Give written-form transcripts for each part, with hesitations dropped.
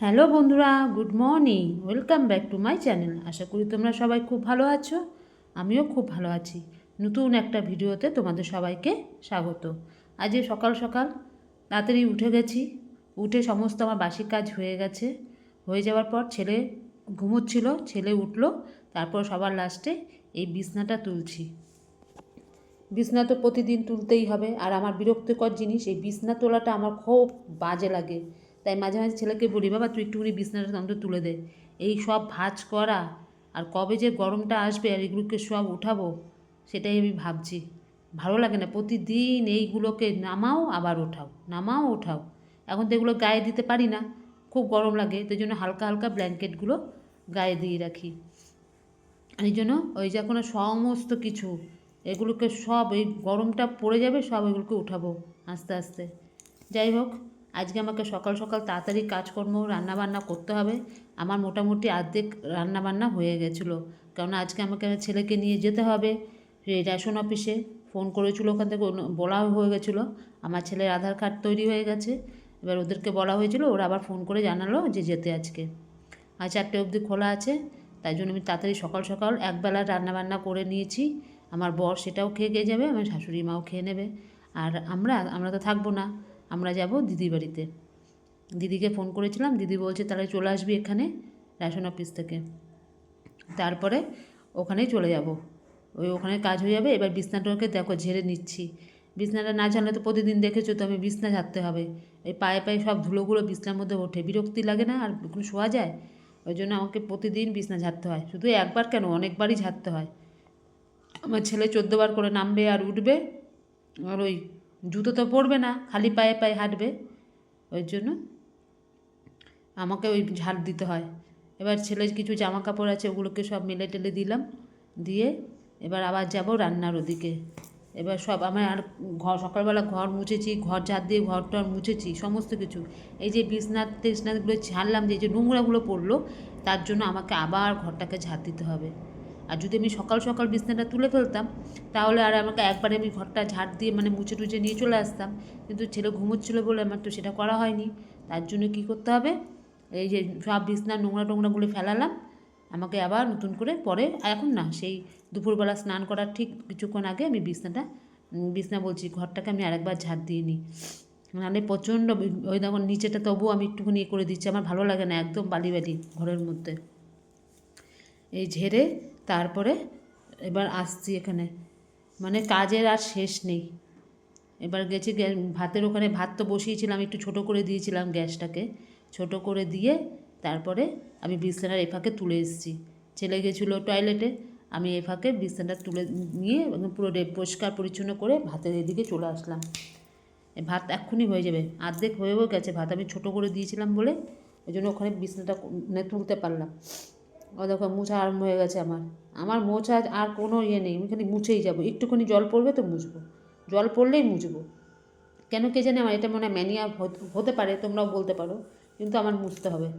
Hello বন্ধুরা, good morning. Welcome back to my channel. আশা করি তোমরা সবাই খুব ভালো আছো। আমিও খুব ভালো আছি। নতুন একটা ভিডিওতে তোমাদের সবাইকে স্বাগত। আজ সকাল সকাল তাড়াতাড়ি উঠে গেছি। উঠে সমস্ত আমার বাসি কাজ হয়ে গেছে। হয়ে যাওয়ার পর ছেলে ঘুমোচ্ছিল, ছেলে উঠলো। তারপর সবার লাস্টে এই বিছনাটা তুলছি। বিছনা তো প্রতিদিন তুলতেই হবে, আর আমার বিরক্তিকর জিনিস এই বিছনা তোলাটা আমার খুব বাজে লাগে। তাই মাঝে মাঝে ছেলেকে বলি, বাবা তুই একটুখানি বিছনাটা অন্তত তুলে দে। এই সব ভাঁজ করা, আর কবে যে গরমটা আসবে আর এগুলোকে সব উঠাবো সেটাই আমি ভাবছি। ভালো লাগে না, প্রতিদিন এইগুলোকে নামাও আবার ওঠাও, নামাও ওঠাও। এখন তো এগুলো গায়ে দিতে পারি না, খুব গরম লাগে, তাই জন্য হালকা হালকা ব্ল্যাঙ্কেটগুলো গায়ে দিয়ে রাখি। এই জন্য ওই যে এখন সমস্ত কিছু এগুলোকে সব এই গরমটা পড়ে যাবে, সব এগুলোকে উঠাবো আস্তে আস্তে। যাই হোক, আজকে আমাকে সকাল সকাল তাড়াতাড়ি কাজকর্ম রান্নাবান্না করতে হবে। আমার মোটামুটি অর্ধেক রান্নাবান্না হয়ে গেছিলো, কারণ আজকে আমাকে ছেলেকে নিয়ে যেতে হবে এই রেশন অফিসে। ফোন করেছিল, ওখান থেকে বলা হয়ে গেছিলো আমার ছেলের আধার কার্ড তৈরি হয়ে গেছে। এবার ওদেরকে বলা হয়েছিল, ওরা আবার ফোন করে জানালো যে যেতে আজকে। আর 4টে অবধি খোলা আছে, তাই জন্য আমি তাড়াতাড়ি সকাল সকাল একবেলা রান্নাবান্না করে নিয়েছি। আমার বর সেটাও খেয়ে যাবে, আমার শাশুড়ি মাও খেয়ে নেবে। আর আমরা তো থাকবো না, আমরা যাব দিদির বাড়িতে। দিদিকে ফোন করেছিলাম, দিদি বলছে তাহলে চলে আসবি এখানে রেশন অফিস থেকে, তারপরে ওখানেই চলে যাব। ওখানে কাজ হয়ে যাবে। এবার বিছনাটাকে দেখো ঝেড়ে নিচ্ছি। বিছনাটা না ঝাড়লে তো প্রতিদিন দেখেছো তো, আমি বিছনা ঝাড়তে হবে। এই পায়ে পায়ে সব ধুলোগুলো বিছনার মধ্যে ওঠে, বিরক্তি লাগে না? আর কোনো শোয়া যায়? ওই জন্য আমাকে প্রতিদিন বিছনা ঝাড়তে হয়, শুধু একবার কেন অনেকবারই ঝাড়তে হয়। আমার ছেলে 14বার করে নামবে আর উঠবে, আর ওই জুতো তো পরবে না, খালি পায়ে পায়ে হাঁটবে। ওই জন্য আমাকে ওই ঝাড় দিতে হয়। এবার ছেলের কিছু জামা কাপড় আছে, ওগুলোকে সব মেলে টেলে দিলাম, দিয়ে এবার আবার যাব রান্নার ওদিকে। এবার সব আমার আর সকালবেলা ঘর মুছেছি, ঘর ঝাড় দিয়ে ঘর টর মুছেছি সমস্ত কিছু। এই যে বিছনাগুলো ঝাড়লাম, যে নোংরাগুলো পড়লো, তার জন্য আমাকে আবার ঘরটাকে ঝাড় দিতে হবে। আর যদি আমি সকাল সকাল বিছনাটা তুলে ফেলতাম, তাহলে আর আমাকে একবারে আমি ঘরটা ঝাড় দিয়ে মুছে টুছে নিয়ে চলে আসতাম। কিন্তু ছেলে ঘুমোচ্ছিলো বলে আমার তো সেটা করা হয়নি। তার জন্য কি করতে হবে, এই যে সব বিছনার নোংরাগুলো ফেলালাম, আমাকে আবার নতুন করে পরে, এখন না, সেই দুপুরবেলা স্নান করার ঠিক কিছুক্ষণ আগে আমি বিছনা বলছি ঘরটাকে আমি আরেকবার ঝাড় দিয়ে নিই। নাহলে প্রচণ্ড ওই দেখুন নিচেটা তবুও আমি একটুখানি করে দিচ্ছি, আমার ভালো লাগে না একদম বালি বালি ঘরের মধ্যে। এই ঝেড়ে তারপরে এবার আসছি এখানে, কাজের আর শেষ নেই। এবার গেছি ভাতের ওখানে, ভাত তো বসিয়েছিলাম, একটু ছোটো করে দিয়েছিলাম গ্যাসটাকে, ছোটো করে দিয়ে তারপরে আমি বিছানার এফাকে তুলে এসেছি। ছেলে গেছিলো টয়লেটে, আমি এফাকে বিছানাটা তুলে নিয়ে পুরো পরিষ্কার পরিচ্ছন্ন করে ভাতের এদিকে চলে আসলাম। ভাত এক্ষুনি হয়ে যাবে, অর্ধেক হয়েও গেছে ভাত, আমি ছোটো করে দিয়েছিলাম বলে ওই জন্য ওখানে বিছানাটা তুলতে পারলাম। ও দেখো মোছা আরম্ভ হয়ে গেছে আমার মোছা আর কোনো নেই, আমি খালি মুছেই যাবো। একটুখানি জল পড়বে তো মুছবো, জল পড়লেই মুছবো। কেন কে জানে, আমার এটা মনে হয় ম্যানিয়া হতে পারে, তোমরাও বলতে পারো, কিন্তু আমার মুছতে হবে।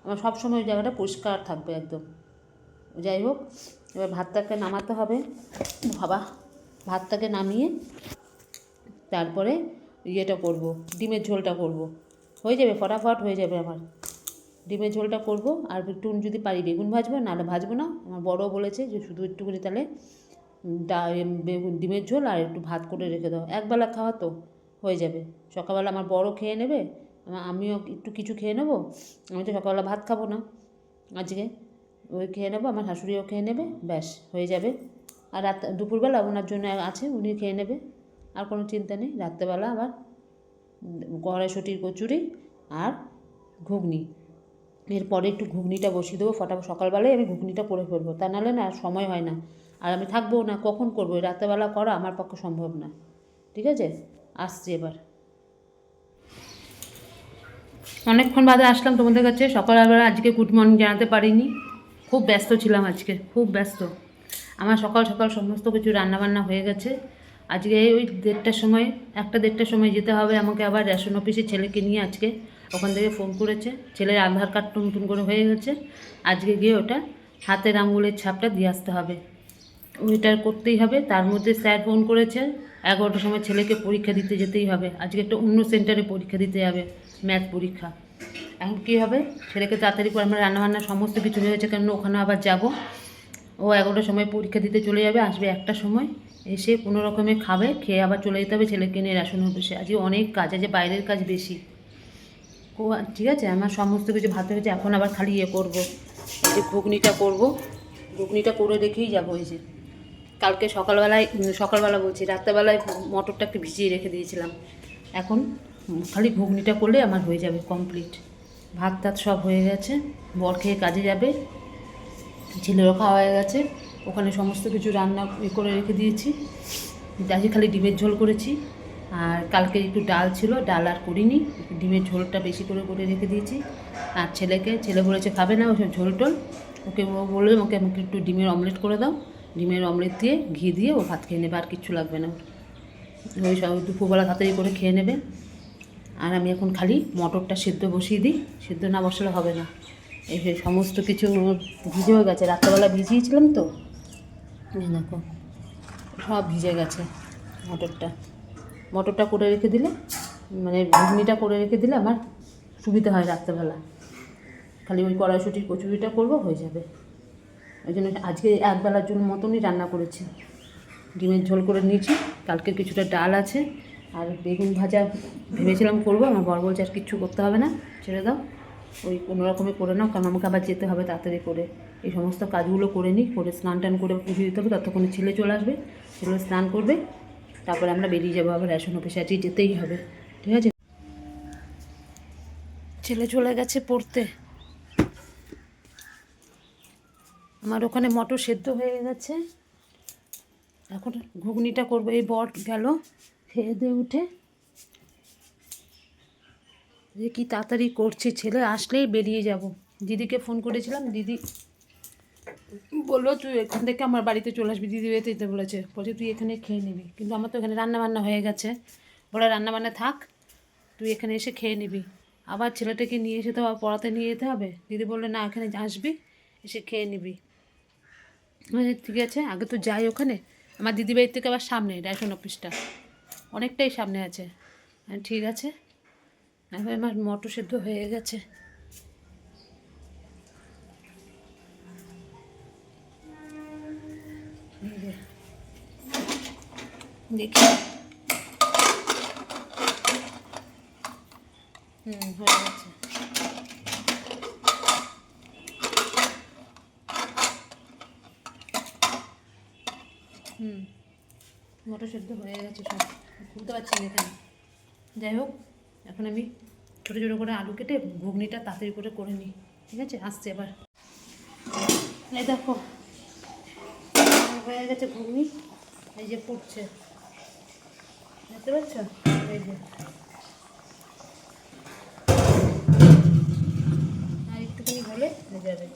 আমার সবসময় ওই জায়গাটা পরিষ্কার থাকবে একদম। যাই হোক, এবার ভাতটাকে নামাতে হবে। ভাতটাকে নামিয়ে তারপরে ইয়েটা করব, ডিমের ঝোলটা করব। হয়ে যাবে, ফটাফট হয়ে যাবে আমার। ডিমের ঝোলটা করব, আর একটু যদি পারি বেগুন ভাজবো, নাহলে ভাজবো না। আমার বড় বলেছে যে শুধু একটুখানি তাহলে ডিমের ঝোল আর একটু ভাত করে রেখে দাও, একবেলা খাওয়া তো হয়ে যাবে। সকালবেলা আমার বড় খেয়ে নেবে, আমিও একটু কিছু খেয়ে নেবো। আমি তো সকালবেলা ভাত খাবো না আজকে, ওই খেয়ে নেবো, আমার শাশুড়িও খেয়ে নেবে, ব্যাস হয়ে যাবে। আর দুপুরবেলা ওনার জন্য আছে, উনি খেয়ে নেবে, আর কোনো চিন্তা নেই। রাত্রেবেলা আবার কড়াইশুঁটির কচুরি আর ঘুগনি, এরপরে একটু ঘুগনিটা বসিয়ে দেবো ফটাফট। সকালবেলায় আমি ঘুগনিটা করে ফেলবো, তা নাহলে না সময় হয় না, আর আমি থাকবোও না, কখন করবো? রাত্রেবেলা করা আমার পক্ষে সম্ভব না। ঠিক আছে, আসছি এবার। অনেকক্ষণ বাদে আসলাম তোমাদের কাছে। সকালবেলা আজকে গুড মর্নিং জানাতে পারিনি, খুব ব্যস্ত ছিলাম আজকে, খুব ব্যস্ত। আমার সকাল সকাল সমস্ত কিছু রান্নাবান্না হয়ে গেছে। আজকে ওই 1:30টার সময়, 1:30টার সময় যেতে হবে আমাকে আবার রেশন অফিসে ছেলেকে নিয়ে। আজকে ওখান থেকে ফোন করেছে, ছেলের আধার কার্ড নতুন করে হয়ে গেছে, আজকে গিয়ে ওটা হাতের আঙুলের ছাপটা দিয়ে আসতে হবে, ওইটা করতেই হবে। তার মধ্যে স্যার ফোন করেছে 11টার সময় ছেলেকে পরীক্ষা দিতে যেতেই হবে। আজকে একটা অন্য সেন্টারে পরীক্ষা দিতে হবে, ম্যাথ পরীক্ষা। এখন কী হবে, ছেলেকে তাড়াতাড়ি করে আমরা রান্নাবান্না সমস্ত কিছু হয়ে গেছে, কেন ওখানে আবার যাব। ও 11টার সময় পরীক্ষা দিতে চলে যাবে, আসবে 1টার সময়, এসে কোনো রকমে খাবে, খেয়ে আবার চলে যেতে হবে ছেলেকে নিয়ে রেশন অফিসে। আজকে অনেক কাজ আছে, বাইরের কাজ বেশি। ও ঠিক আছে, আমার সমস্ত কিছু ভাত হয়ে গেছে, এখন আবার খালি করবো, এই যে ঘুগনিটা করবো, ঘুগনিটা করে রেখেই যাবো। এই যে কালকে সকালবেলা বলছি, রাত্রেবেলায় মটরটা একটু ভিজিয়ে রেখে দিয়েছিলাম। এখন খালি ঘুগনিটা করলে আমার হয়ে যাবে কমপ্লিট। ভাত টাত সব হয়ে গেছে, বর খেয়ে কাজে যাবে, ছেলেরও খাওয়া হয়ে গেছে, ওখানে সমস্ত কিছু রান্না করে রেখে দিয়েছি। আজকে খালি ডিমের ঝোল করেছি, আর কালকে একটু ডাল ছিল, ডাল আর করিনি, ডিমের ঝোলটা বেশি করে রেখে দিয়েছি। আর ছেলে বলেছে খাবে না ওসব ঝোল টোল, ওকে বললাম আমাকে একটু ডিমের অমলেট করে দাও, ডিমের অমলেট দিয়ে ঘি দিয়ে ও ভাত খেয়ে নেবে, আর কিচ্ছু লাগবে না। ওই সব দুপুরবেলা তাড়াতাড়ি করে খেয়ে নেবে। আর আমি এখন খালি মটরটা সিদ্ধ বসিয়ে দিই, সিদ্ধ না বসালে হবে না। এই সমস্ত কিছু ভিজে হয়ে গেছে, রাত্রেবেলা ভিজিয়েছিলাম তো, দেখো সব ভিজে গেছে। মটরটা করে রেখে দিলে, মানে ঘুগনিটা করে রেখে দিলে আমার সুবিধা হয় রাত্রেবেলা। খালি ওই কড়াইশুঁটির কচুরিটা করবো, হয়ে যাবে। ওই জন্য আজকে একবেলার জন্য মতনই রান্না করেছি, ডিমের ঝোল করে নিয়েছি, কালকে কিছুটা ডাল আছে, আর বেগুন ভাজা ভেবেছিলাম করবো। আমার বর বলছে আর কিচ্ছু করতে হবে না, ছেড়ে দাও, ওই কোনো রকমে করে নাও, কারণ আমাকে আবার যেতে হবে তাড়াতাড়ি করে। এই সমস্ত কাজগুলো করে নিই, করে স্নান টান করে পুজো দিতে হবে, ততক্ষণে ছেলে চলে আসবে, ছেলে স্নান করবে, তারপরে আমরা বেরিয়ে যাবো আবার রেশন অফিসে। আজকে যেতেই হবে, ঠিক আছে। ছেলে চলে গেছে পড়তে, আমার ওখানে মটর সেদ্ধ হয়ে গেছে, এখন ঘুগনিটা করবো। এই বর গেল খেয়ে দিয়ে উঠে, যে কি তাড়াতাড়ি করছে, ছেলে আসলেই বেরিয়ে যাব। দিদিকে ফোন করেছিলাম, দিদি বললো তুই এখান থেকে আমার বাড়িতে চলে আসবি, দিদি বাড়িতে যেতে বলছে তুই এখানে খেয়ে নিবি, কিন্তু আমার তো এখানে রান্নাবান্না হয়ে গেছে। বলে রান্নাবান্না থাক, তুই এখানে এসে খেয়ে নিবি, আবার ছেলেটাকে নিয়ে এসে তো আবার পড়াতে নিয়ে যেতে হবে। দিদি বললে না, এখানে আসবি, এসে খেয়ে নিবি। ঠিক আছে, আগে তো যাই ওখানে, আমার দিদি বাড়ির থেকে আবার সামনে রেশন অফিসটা, অনেকটাই সামনে আছে। ঠিক আছে, এখন আমার মটর সেদ্ধ হয়ে গেছে। দেখি, হয়ে গেছে। মটর সেদ্ধ হয়ে গেছে সব, বুঝতে পারছি না এখানে। যাই হোক, এখন আমি ছোটো ছোটো করে আলু কেটে ঘুগনিটা তাড়াতাড়ি করে নিই, ঠিক আছে। আসছে এবার, এই দেখো হয়ে গেছে ঘুগনি, এই যে ফুটছে, দেখতে পাচ্ছ, এই যে আর একটুখানি হলে হয়ে যাবে।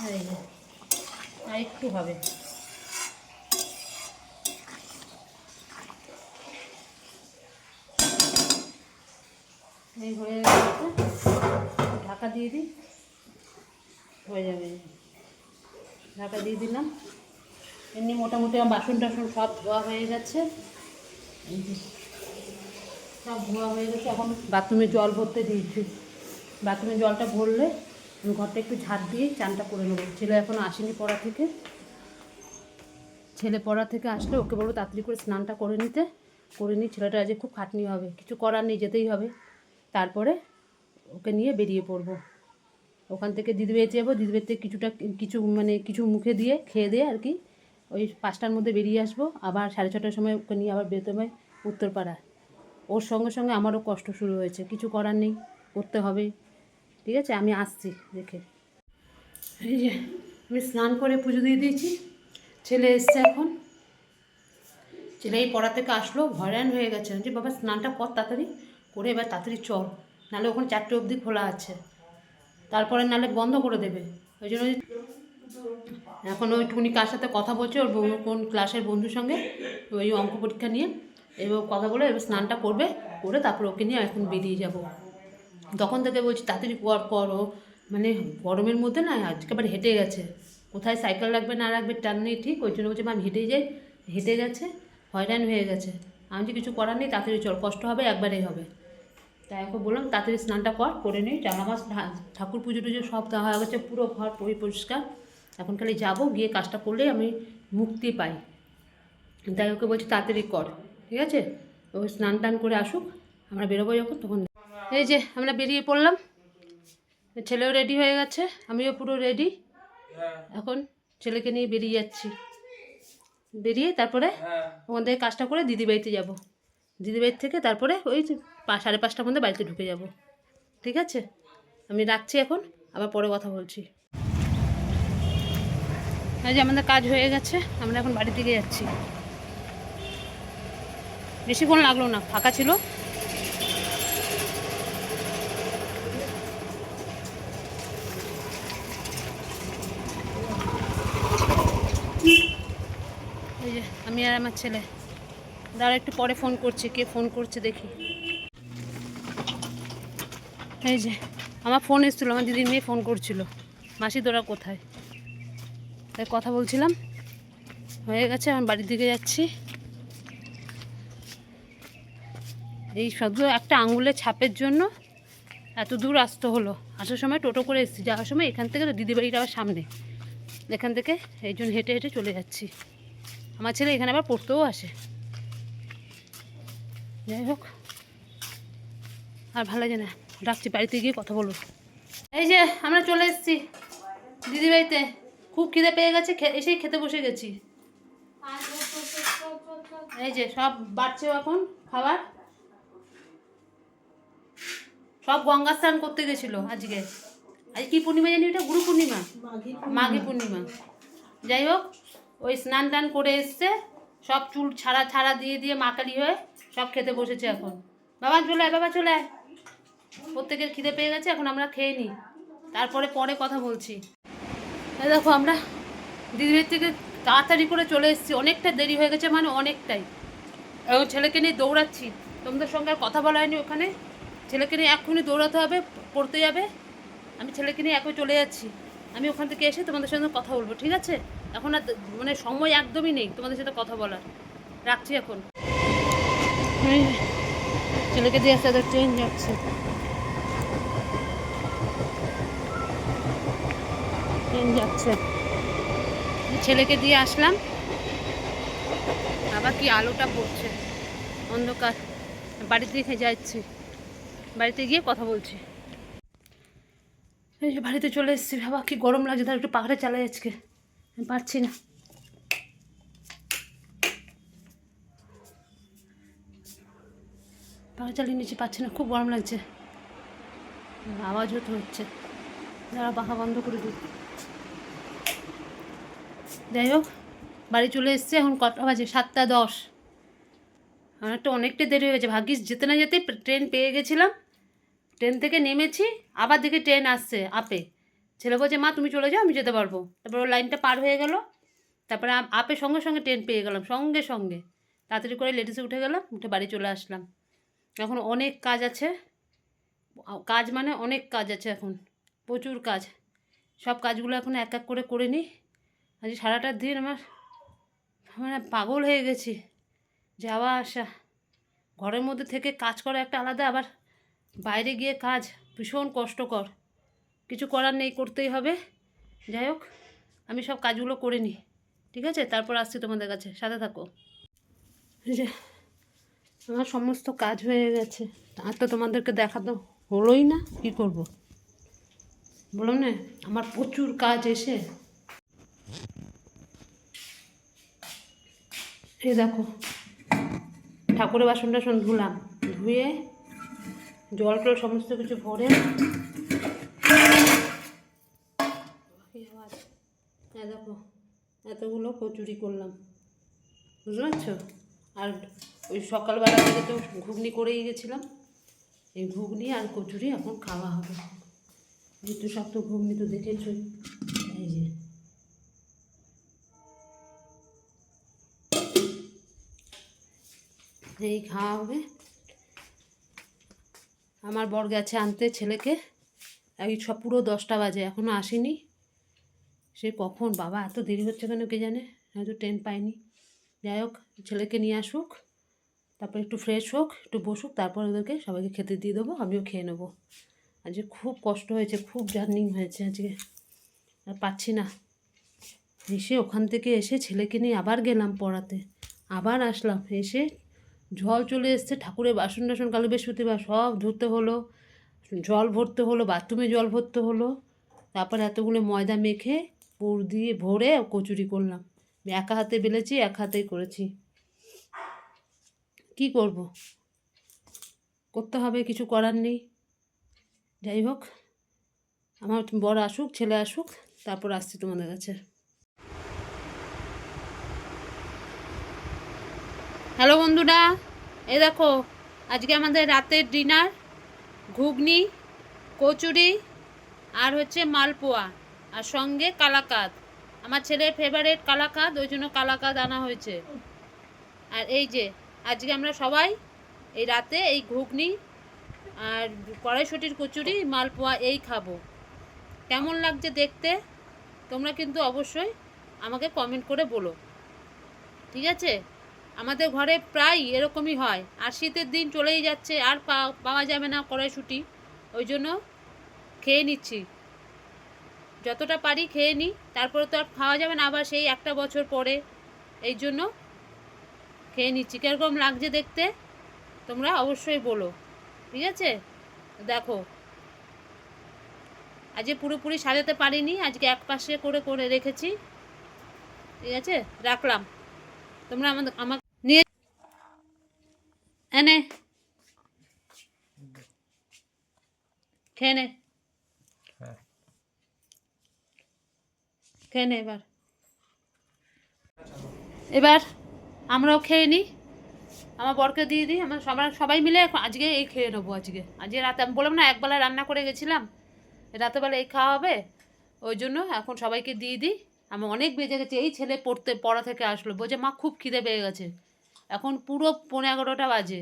এই যে আর একটু হবে, এই হয়ে গেছে, ঢাকা দিয়ে দিই, হয়ে যাবে। ঢাকা দিয়ে দিলাম। এমনি মোটামুটি আমার বাসন টাসন সব ধোয়া হয়ে গেছে, সব ধোয়া হয়ে গেছে। এখন বাথরুমে জল ভরতে দিয়েছি, বাথরুমে জলটা ভরলে আমি ঘরটা একটু ঝাড় দিয়ে চানটা করে নেবো। ছেলে এখনও আসেনি পড়া থেকে, ছেলে পড়া থেকে আসলে ওকে বলবো তাড়াতাড়ি করে স্নানটা করে নিই। ছেলেটা আজকে খুব খাটনি হবে, কিছু করার নেই, যেতেই হবে। তারপরে ওকে নিয়ে বেরিয়ে পড়বো, ওখান থেকে দিদিবাড়িতে যাবো, দিদিবাড়িতে কিছু মুখে দিয়ে খেয়ে দিয়ে আর কি ওই 5টার মধ্যে বেরিয়ে আসবো। আবার 6:30টার সময় ওকে নিয়ে আবার বেরোতে হবে উত্তরপাড়া। ওর সঙ্গে সঙ্গে আমারও কষ্ট শুরু হয়েছে, কিছু করার নেই, করতে হবে, ঠিক আছে। আমি আসছি দেখে। এই যে আমি স্নান করে পুজো দিয়ে দিয়েছি, ছেলে এসছে এখন, ছেলে এই পড়া থেকে আসলো, হয়রান হয়ে গেছে যে বাবা স্নানটা কর তাড়াতাড়ি করে, এবার তাড়াতাড়ি চল, নাহলে ওখানে 4টে অবধি খোলা আছে, তারপরে নাহলে বন্ধ করে দেবে। ওই জন্য এখন ওইটুকুনি কার সাথে কথা বলছে, ওর কোন ক্লাসের বন্ধুর সঙ্গে, ওই অঙ্ক পরীক্ষা নিয়ে, এবার কথা বলে এবার স্নানটা করে তারপর ওকে নিয়ে এখন বেরিয়ে যাব। তখন থেকে বলছি তাড়াতাড়ি করো, মানে গরমের মধ্যে না আজকে আবার হেঁটে গেছে, কোথায় সাইকেল রাখবে না রাখবে টান নেই ঠিক, ওই জন্য বলছে মা আমি হেঁটেই যাই। হেঁটে গেছে, হয়রান হয়ে গেছে। আমি যে কিছু করার নেই, তাড়াতাড়ি চল, কষ্ট হবে একবারেই হবে। তাই ওকে বললাম তাড়াতাড়ি স্নানটা করে নিই, জানামাজ ঠাকুর পুজো টুজো সব দেওয়া হয়ে গেছে, পুরো ঘর পরিষ্কার। এখন খালি যাবো, গিয়ে কাজটা করলেই আমি মুক্তি পাই। তাই ওকে বলছি তাড়াতাড়ি কর, ঠিক আছে? ও স্নান টান করে আসুক, আমরা বেরোবো যখন তখন। এই যে আমরা বেরিয়ে পড়লাম, ছেলেও রেডি হয়ে গেছে, আমিও পুরো রেডি। এখন ছেলেকে নিয়ে বেরিয়ে যাচ্ছি, বেরিয়ে তারপরে ওখান থেকে কাজটা করে দিদিবাড়িতে যাব। দিদিবাড়ির থেকে তারপরে ওই 5:30টার মধ্যে বাড়িতে ঢুকে যাব, ঠিক আছে? আমি রাখছি এখন, আবার পরে কথা বলছি। এই যে আমাদের কাজ হয়ে গেছে, আমরা এখন বাড়ির দিকে যাচ্ছি। বেশিক্ষণ লাগলো না, ফাঁকা ছিল। এই যে আমি আর আমার ছেলে, দাঁড়া একটু পরে ফোন করছি, কে ফোন করছে দেখি। এই যে আমার ফোন এসেছিলো, আমার দিদির মেয়ে ফোন করছিল, মাসি তোরা কোথায়, তাই কথা বলছিলাম। হয়ে গেছে, আমি বাড়ির দিকে যাচ্ছি। এই শুধু একটা আঙুলের ছাপের জন্য এত দূর আসতে হলো। আসার সময় টোটো করে এসেছি, যাওয়ার সময় এখান থেকে তো দিদিবাড়িটা আবার সামনে, এখান থেকে এই জন্য হেঁটে হেঁটে চলে যাচ্ছি। আমার ছেলে এখানে আবার পড়তেও আসে। যাই হোক, আর ভালো লাগে না, রাখছি, বাড়িতে গিয়ে কথা বলবো। এই যে আমরা চলে এসেছি দিদিবাড়িতে, খুব খিদে পেয়ে গেছে, এসেই খেতে বসে গেছি। এই যে সব বাড়ছেও এখন খাবার, সব গঙ্গা স্নান করতে গেছিলো আজকে। আজ কি পূর্ণিমা জানি, ওটা গুরু পূর্ণিমা, মাঘী পূর্ণিমা। যাই হোক, ওই স্নান টান করে এসছে, সব চুল ছাড়া ছাড়া দিয়ে দিয়ে মাকালি হয়ে সব খেতে বসেছে এখন। বাবা চলে আয়, বাবা চলে আয়। প্রত্যেকের খিদে পেয়ে গেছে, এখন আমরা খেয়ে নিই, তারপরে পরে কথা বলছি। এই দেখো আমরা দিদির থেকে তাড়াতাড়ি করে চলে এসেছি, অনেকটা দেরি হয়ে গেছে, মানে অনেকটাই। এবং ছেলেকে নিয়ে দৌড়াচ্ছি, তোমাদের সঙ্গে আর কথা বলা হয়নি। ওখানে ছেলেকে নিয়ে এক্ষুনি দৌড়াতে হবে, পড়তে যাবে। আমি ছেলেকে নিয়ে একই চলে যাচ্ছি। আমি ওখান থেকে এসে তোমাদের সঙ্গে কথা বলবো, ঠিক আছে? এখন আর মানে সময় একদমই নেই তোমাদের সাথে কথা বলার, রাখছি এখন। ছেলেকে দিয়ে আসতে ট্রেন যাচ্ছে, ট্রেন যাচ্ছে। ছেলেকে দিয়ে আসলাম, আবার কি আলোটা পড়ছে, অন্ধকার। বাড়িতে দিকে যাচ্ছি, বাড়িতে গিয়ে কথা বলছি। এই যে বাড়িতে চলে এসেছি, বাবা কি গরম লাগছে, তার একটু পাহাড়ে চালাই আজকে, আমি পারছি না। পাখা চালিয়ে নিচে পাচ্ছি না, খুব গরম লাগছে, আওয়াজও তো হচ্ছে। যারা পাখা বন্ধ করে দিই। যাই হোক, বাড়ি চলে এসছে, এখন কটা বাজে? 7:10। আমার একটা অনেকটা দেরি হয়ে গেছে, ভাগ্যিস যেতে না যেতে ট্রেন পেয়ে গেছিলাম। ট্রেন থেকে নেমেছি, আবার দেখি ট্রেন আসছে আপে। ছেলে বলছে মা তুমি চলে যাও, আমি যেতে পারবো। তারপর ওর লাইনটা পার হয়ে গেল, তারপরে আপে সঙ্গে সঙ্গে ট্রেন পেয়ে গেলাম, সঙ্গে সঙ্গে তাড়াতাড়ি করে লেডিসে উঠে গেলাম, উঠে বাড়ি চলে আসলাম। এখন অনেক কাজ আছে, কাজ মানে অনেক কাজ আছে এখন, প্রচুর কাজ। সব কাজগুলো এখন এক এক করে করে নিই। আজ সারাটা দিন আমার মানে পাগল হয়ে গেছি, যাওয়া আসা, ঘরের মধ্যে থেকে কাজ করা একটা আলাদা, আবার বাইরে গিয়ে কাজ ভীষণ কষ্টকর, কিছু করার নেই, করতেই হবে। যাই হোক, আমি সব কাজগুলো করে নিই, ঠিক আছে? তারপর আসছি তোমাদের কাছে, সাথে থাকো। যে আমার সমস্ত কাজ হয়ে গেছে, আর তো তোমাদেরকে দেখাতে হলোই না, কি করব বলো না, আমার প্রচুর কাজ এসে। এই দেখো ঠাকুরের বাসন টাসন ধুলাম, ধুয়ে জল টল সমস্ত কিছু ভরে, দেখো এতগুলো কচুরি করলাম, বুঝতে পারছো? আর ওই সকালবেলা থেকে তো ঘুগনি করেই গেছিলাম, এই ঘুগনি আর কচুরি এখন খাওয়া হবে। যেহেতু সব তো ঘুগনি তো দেখেছই, এই যে এই খাওয়া হবে। আমার বর গেছে আনতে ছেলেকে, এই সব পুরো 10টা বাজে, এখনও আসেনি। সে কখন বাবা এত দেরি হচ্ছে কেন কে জানে, হয়তো ট্রেন পাইনি। যাই হোক, ছেলেকে নিয়ে আসুক, তারপর একটু ফ্রেশ হোক, একটু বসুক, তারপর ওদেরকে সবাইকে খেতে দিয়ে দেবো, আমিও খেয়ে নেবো। আজকে খুব কষ্ট হয়েছে, খুব জার্নি হয়েছে আজকে, আর পাচ্ছি না। এসে ওখান থেকে এসে ছেলেকে নিয়ে আবার গেলাম পড়াতে, আবার আসলাম, এসে জল চলে এসছে, ঠাকুরের বাসন টাসন কালী বৃহস্পতিবার সব ধুতে হলো, জল ভরতে হলো, বাথরুমে জল ভরতে হলো, তারপর এতগুলো ময়দা মেখে পুর দিয়ে ভরে কচুরি করলাম। একা হাতে বেলেছি, এক হাতেই করেছি, কি করব, করতে হবে, কিছু করার নেই। যাই হোক, আমার বর আসুক, ছেলে আসুক, তারপর আসছি তোমাদের কাছে। হ্যালো বন্ধুরা, এই দেখো আজকে আমাদের রাতের ডিনার ঘুগনি, কচুরি আর হচ্ছে মালপোয়া, আর সঙ্গে কালাকাঁদ। আমার ছেলের ফেভারিট কালাকাঁদ, ওই জন্য কালাকাঁদ আনা হয়েছে। আর এই যে আজকে আমরা সবাই এই রাতে এই ঘুগনি আর কড়াইশুঁটির কচুরি, মালপোয়া এই খাবো। কেমন লাগছে দেখতে তোমরা কিন্তু অবশ্যই আমাকে কমেন্ট করে বলো, ঠিক আছে? আমাদের ঘরে প্রায় এরকমই হয়, আর শীতের দিন চলেই যাচ্ছে, আর পাওয়া যাবে না কড়াইশুঁটি, ওই জন্য খেয়ে নিচ্ছি, যতটা পারি খেয়ে নিই, তারপরে তো আর খাওয়া যাবে না আবার সেই একটা বছর পরে, এই জন্য খেয়ে নিচ্ছি। কীরকম লাগছে দেখতে তোমরা অবশ্যই বলো, ঠিক আছে? দেখো আজকে পুরোপুরি সাজাতে পারিনি, আজকে এক পাশে করে করে রেখেছি, ঠিক আছে? রাখলাম, তোমরা আমাকে নিয়ে এনে খেয়ে নে, খেয়ে নে। এবার আমরাও খেয়ে নিই, আমার বরকে দিয়ে দিই, আমরা সবাই মিলে আজকে এই খেয়ে নেবো। আজকে রাতে আমি বললাম না একবেলা রান্না করে গেছিলাম, রাতেবেলা এই খাওয়া হবে, ওই জন্য এখন সবাইকে দিয়ে দিই। আমার অনেক বেজে গেছে, এই ছেলে পড়া থেকে আসলো, বলছে মা খুব খিদে পেয়ে গেছে, এখন পুরো 11:30 বাজে,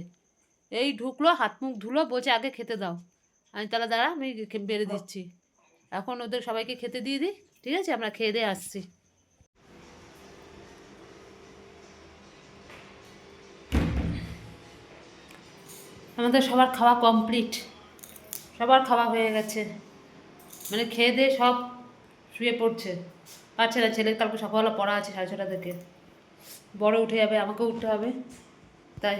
এই ঢুকলো, হাত মুখ ধুলো, বলছে আগে খেতে দাও। আমি তাহলে দাঁড়া, আমি বেড়ে দিচ্ছি, এখন ওদের সবাইকে খেতে দিয়ে দিই, ঠিক আছে? আমরা খেয়ে দিয়ে আসছি। আমাদের সবার খাওয়া কমপ্লিট, সবার খাওয়া হয়ে গেছে, মানে খেয়ে দিয়ে সব শুয়ে পড়ছে, পারছে না। ছেলে কালকে সকালবেলা পড়া আছে 6:30 থেকে, বড় উঠে যাবে, আমাকেও উঠতে হবে, তাই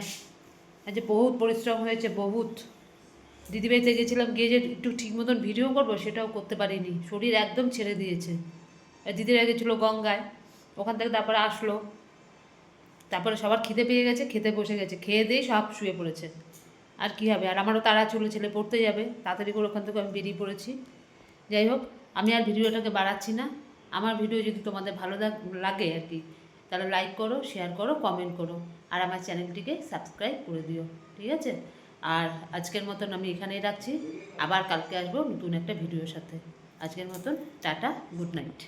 আজ বহুত পরিশ্রম হয়েছে, বহুত। দিদিবাড়িতে গেছিলাম, গিয়ে যে একটু ঠিক মতন ভিডিও করবো সেটাও করতে পারিনি, শরীর একদম ছেড়ে দিয়েছে। দিদিরা গেছিলো গঙ্গায়, ওখান থেকে তারপরে আসলো, তারপরে সবার খিদে পেয়ে গেছে, খেতে বসে গেছে, খেয়ে দিয়ে সব শুয়ে পড়েছে, আর কী হবে। আর আমারও তাড়া ছিল, ছেলে পড়তে যাবে, তাড়াতাড়ি করে ওখান থেকে আমি বেরিয়ে পড়েছি। যাই হোক, আমি আর ভিডিওটাকে বাড়াচ্ছি না। আমার ভিডিও যদি তোমাদের ভালো লাগে আর কি, তাহলে লাইক করো, শেয়ার করো, কমেন্ট করো, আর আমার চ্যানেলটিকে সাবস্ক্রাইব করে দিও, ঠিক আছে? আর আজকের মতন আমি এখানেই রাখছি, আবার কালকে আসবো নতুন একটা ভিডিওর সাথে। আজকের মতন টাটা, গুড নাইট।